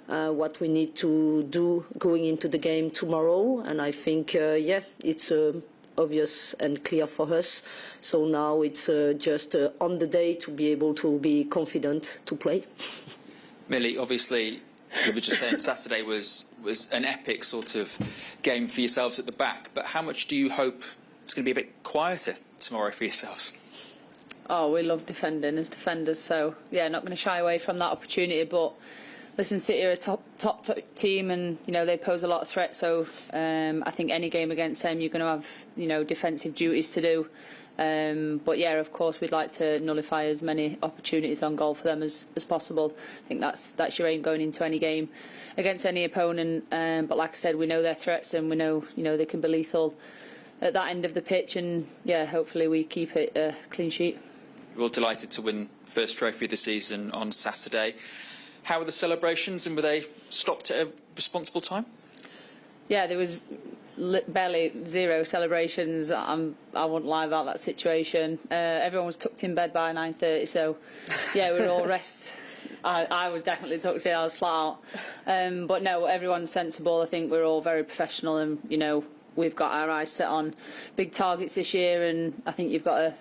what we need to do going into the game tomorrow. And I think, yeah, it's obvious and clear for us. So now it's just on the day to be able to be confident to play. Millie, obviously, you were just saying Saturday was an epic sort of game for yourselves at the back, but how much do you hope it's going to be a bit quieter tomorrow for yourselves? Oh, we love defending as defenders, so yeah, not going to shy away from that opportunity. But listen, City are a top team, and they pose a lot of threats. So I think any game against them, you're going to have defensive duties to do. But yeah, of course, we'd like to nullify as many opportunities on goal for them as possible. I think that's your aim going into any game against any opponent. But like I said, we know their threats, and we know they can be lethal at that end of the pitch. And yeah, hopefully we keep it a clean sheet. You're all delighted to win first trophy of the season on Saturday. How were the celebrations, and were they stopped at a responsible time? Yeah, there was barely zero celebrations. I wouldn't lie about that situation. Everyone was tucked in bed by 9:30, so yeah, we were all rest. I was definitely tucked in. I was flat out. But no, everyone's sensible. I think we're all very professional, and we've got our eyes set on big targets this year, and I think you've got to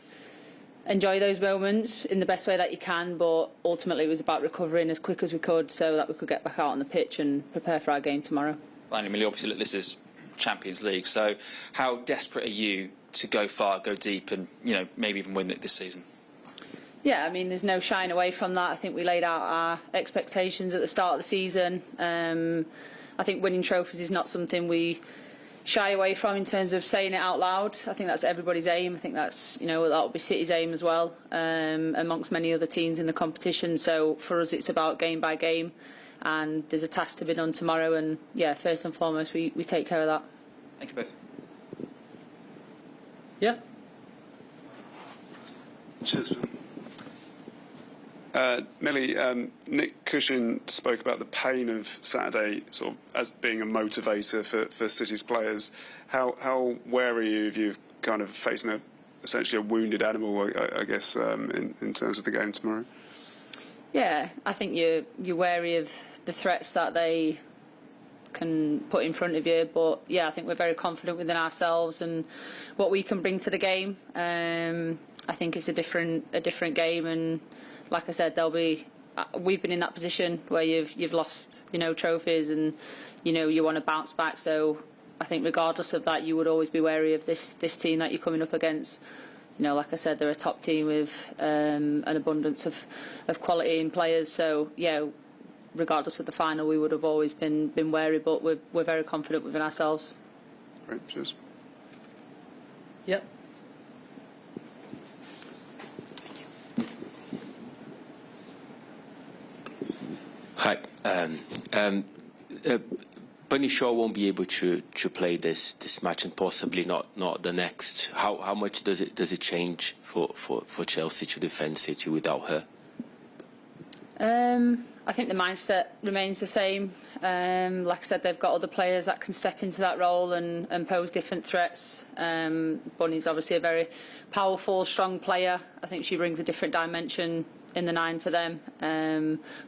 enjoy those moments in the best way that you can, but ultimately it was about recovering as quick as we could so that we could get back out on the pitch and prepare for our game tomorrow. Finally, Millie, obviously this is Champions League, so how desperate are you to go far, go deep, and maybe even win it this season? Yeah, I mean, there's no shying away from that. I think we laid out our expectations at the start of the season. I think winning trophies is not something we shy away from in terms of saying it out loud. I think that's everybody's aim. I think that's that'll be City's aim as well, amongst many other teams in the competition. So for us, it's about game by game, and there's a task to be done tomorrow. And yeah, first and foremost, we take care of that. Thank you both. Yeah. Cheers. Millie, Nick Cushing spoke about the pain of Saturday sort of as being a motivator for City's players. How wary are you of kind of facing essentially a wounded animal, I guess, in terms of the game tomorrow? Yeah, I think you're wary of the threats that they can put in front of you, but yeah, I think we're very confident within ourselves and what we can bring to the game. I think it's a different game, and like I said, we've been in that position where you've lost trophies, and you want to bounce back. So I think regardless of that, you would always be wary of this team that you're coming up against. Like I said, they're a top team with an abundance of quality in players. So yeah, regardless of the final, we would have always been wary, but we're very confident within ourselves. Great, cheers. Yep. Hi. Bunny Shaw won't be able to play this match, and possibly not the next. How much does it change for Chelsea to defend City without her? I think the mindset remains the same. Like I said, they've got other players that can step into that role and pose different threats. Bunny's obviously a very powerful, strong player. I think she brings a different dimension in the nine for them.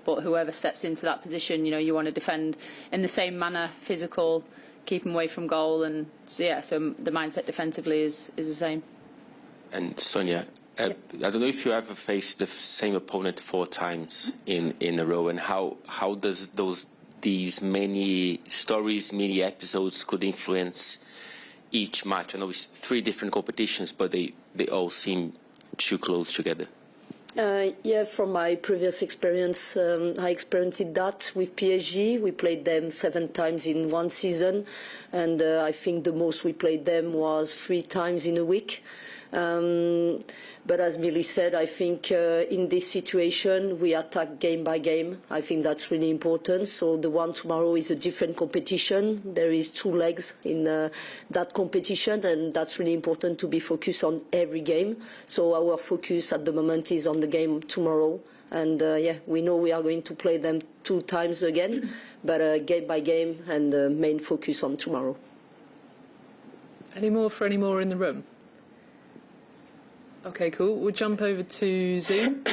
But whoever steps into that position, you want to defend in the same manner, physical, keep them away from goal. And so, yeah, so the mindset defensively is the same. And Sonia, I don't know if you ever faced the same opponent 4 times in a row, and how does these many stories, many episodes could influence each match? I know it's 3 different competitions, but they all seem too close together. Yeah, from my previous experience, I experienced that with PSG. We played them 7 times in one season, and I think the most we played them was 3 times in a week. But as Millie said, I think in this situation we attack game by game. I think that's really important. So the one tomorrow is a different competition. There is 2 legs in that competition, and that's really important to be focused on every game. So our focus at the moment is on the game tomorrow. And yeah, we know we are going to play them 2 times again, but game by game, and main focus on tomorrow. Any more in the room? Okay, cool. We'll jump over to Zoom.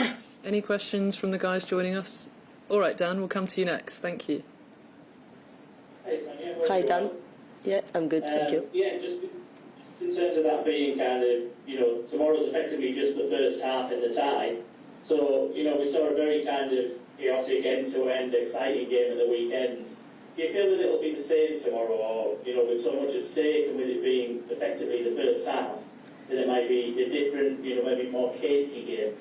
Any questions from the guys joining us? All right, Dan, we'll come to you next. Thank you. Hey, Sonia. Hi, Dan. Yeah, I'm good, thank you. Yeah, just in terms of that being kind of, tomorrow's effectively just the first half in the tie. So, we saw a very kind of chaotic end-to-end exciting game at the weekend. Do you feel that it'll be the same tomorrow, or, with so much at stake and with it being effectively the first half, that it might be a different, maybe more cakey game?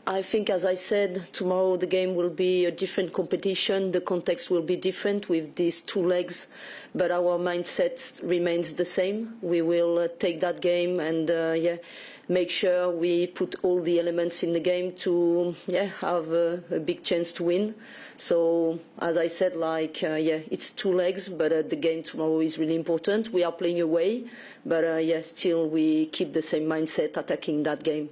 I think, as I said, tomorrow the game will be a different competition. The context will be different with these two legs, but our mindset remains the same. We will take that game and make sure we put all the elements in the game to have a big chance to win. So, as I said, it's two legs, but the game tomorrow is really important. We are playing away, but still we keep the same mindset attacking that game.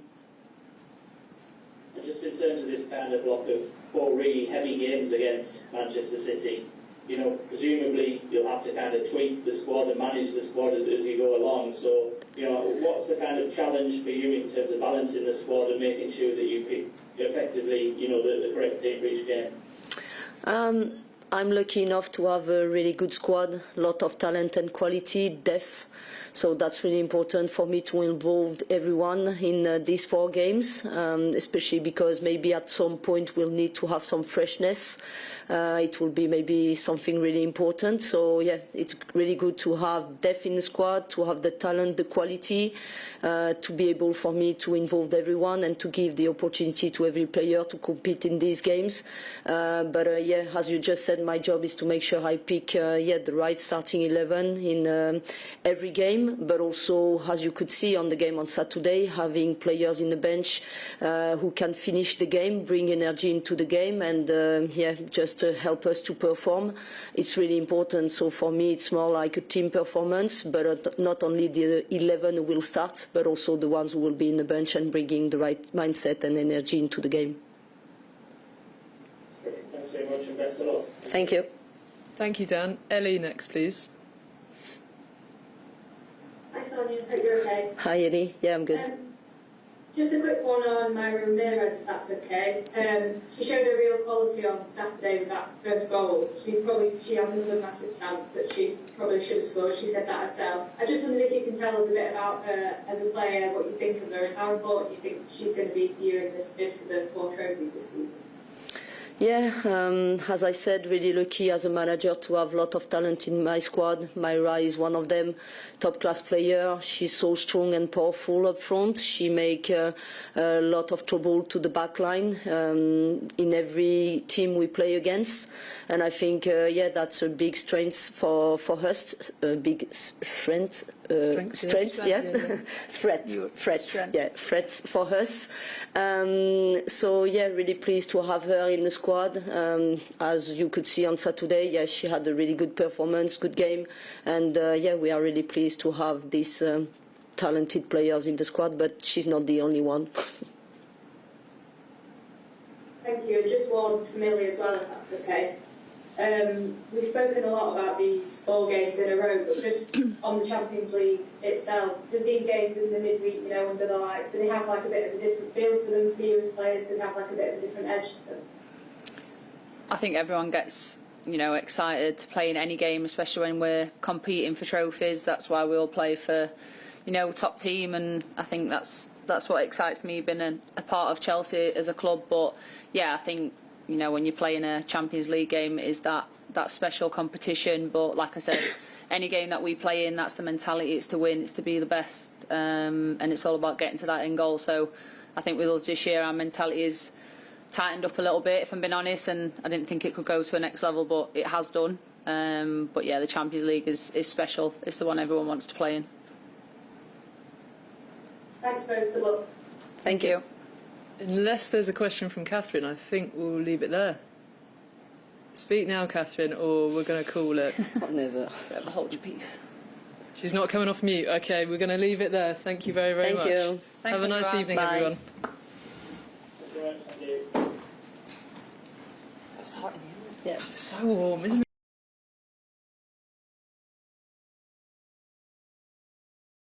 Just in terms of this kind of block of 4 really heavy games against Manchester City, presumably you'll have to kind of tweak the squad and manage the squad as you go along. So, what's the kind of challenge for you in terms of balancing the squad and making sure that you pick effectively, the correct team for each game? I'm lucky enough to have a really good squad, a lot of talent and quality, depth. So that's really important for me to involve everyone in these 4 games, especially because maybe at some point we'll need to have some freshness. It will be maybe something really important. So it's really good to have depth in the squad, to have the talent, the quality, to be able for me to involve everyone and to give the opportunity to every player to compete in these games. But as you just said, my job is to make sure I pick the right starting 11 in every game. But also, as you could see on the game on Saturday, having players in the bench who can finish the game, bring energy into the game, and just help us to perform. It's really important. So for me, it's more like a team performance, but not only the 11 who will start, but also the ones who will be in the bench and bringing the right mindset and energy into the game. Thanks very much and best of luck. Thank you. Thank you, Dan. Ellie next, please. Hi Sonia, hope you're okay. Hi, Ellie. Yeah, I'm good. Just a quick one on Myra Ramirez, if that's okay. She showed a real quality on Saturday with that first goal. She had another massive chance that she probably should have scored. She said that herself. I just wondered if you can tell us a bit about her as a player, what you think of her, and how important you think she's going to be for you in this bid for the 4 trophies this season. Yeah, as I said, really lucky as a manager to have a lot of talent in my squad. Myra is one of them, top-class player. She's so strong and powerful up front. She make a lot of trouble to the back line in every team we play against. And I think, that's a big strength for us, a big strength. Threats for us. So really pleased to have her in the squad. As you could see on Saturday, she had a really good performance, good game, and we are really pleased to have these talented players in the squad. But she's not the only one. Thank you. Just one for Millie as well, if that's okay. We've spoken a lot about these 4 games in a row, but just on the Champions League itself, do these games in the midweek, under the lights, do they have like a bit of a different feel for them for you as players? Do they have like a bit of a different edge to them? I think everyone gets, excited to play in any game, especially when we're competing for trophies. That's why we all play for, top team, and I think that's what excites me, being a part of Chelsea as a club. But I think, when you play in a Champions League game, it is that special competition. But like I said, any game that we play in, that's the mentality. It's to win, it's to be the best, and it's all about getting to that end goal. So I think with us this year, our mentality is tightened up a little bit, if I'm being honest, and I didn't think it could go to a next level, but it has done. But the Champions League is special. It's the one everyone wants to play in. Thanks both. Good luck. Thank you. Unless there's a question from Catherine, I think we'll leave it there. Speak now, Catherine, or we're going to call it. Never. Hold your peace. She's not coming off mute. Okay, we're going to leave it there. Thank you very, very much. Thank you. Have a nice evening, Bye. everyone. Thank you. It was hot in here. Yeah. It's so warm, isn't it?